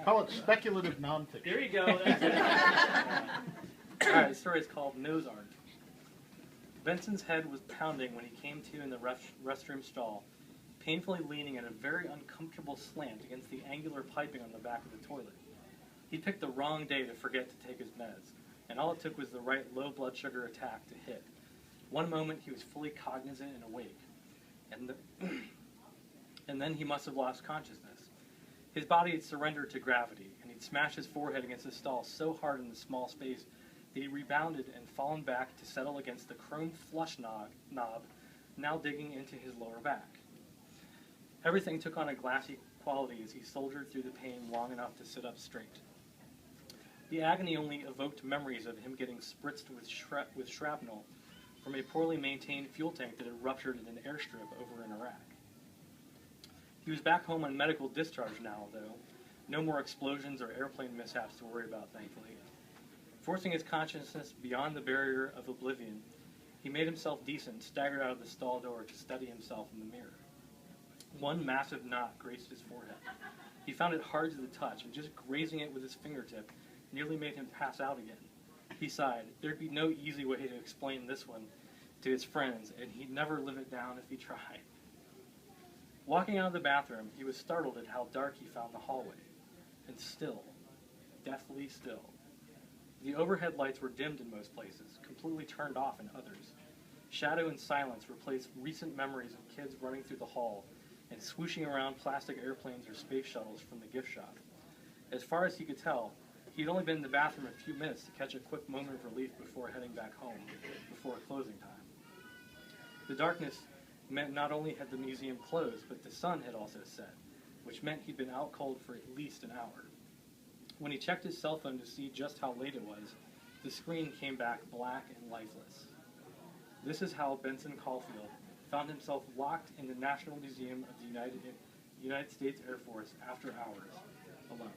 Call it speculative nonfiction. There you go. That's it. All right, the story is called Nose Art. Benson's head was pounding when he came to in the restroom stall, painfully leaning at a very uncomfortable slant against the angular piping on the back of the toilet. He picked the wrong day to forget to take his meds, and all it took was the right low blood sugar attack to hit. One moment he was fully cognizant and awake, and then he must have lost consciousness. His body had surrendered to gravity, and he'd smashed his forehead against the stall so hard in the small space that he rebounded and fallen back to settle against the chrome flush knob, now digging into his lower back. Everything took on a glassy quality as he soldiered through the pain long enough to sit up straight. The agony only evoked memories of him getting spritzed with shrapnel from a poorly maintained fuel tank that had ruptured in an airstrip over in Iraq. He was back home on medical discharge now, though. No more explosions or airplane mishaps to worry about, thankfully. Forcing his consciousness beyond the barrier of oblivion, he made himself decent and staggered out of the stall door to study himself in the mirror. One massive knot grazed his forehead. He found it hard to the touch, and just grazing it with his fingertip nearly made him pass out again. He sighed. There'd be no easy way to explain this one to his friends, and he'd never live it down if he tried. Walking out of the bathroom, he was startled at how dark he found the hallway. And still, deathly still. The overhead lights were dimmed in most places, completely turned off in others. Shadow and silence replaced recent memories of kids running through the hall and swooshing around plastic airplanes or space shuttles from the gift shop. As far as he could tell, he'd only been in the bathroom a few minutes to catch a quick moment of relief before heading back home, before closing time. The darkness meant not only had the museum closed, but the sun had also set, which meant he'd been out cold for at least an hour. When he checked his cell phone to see just how late it was, the screen came back black and lifeless. This is how Benson Caulfield found himself locked in the National Museum of the United States Air Force after hours, alone.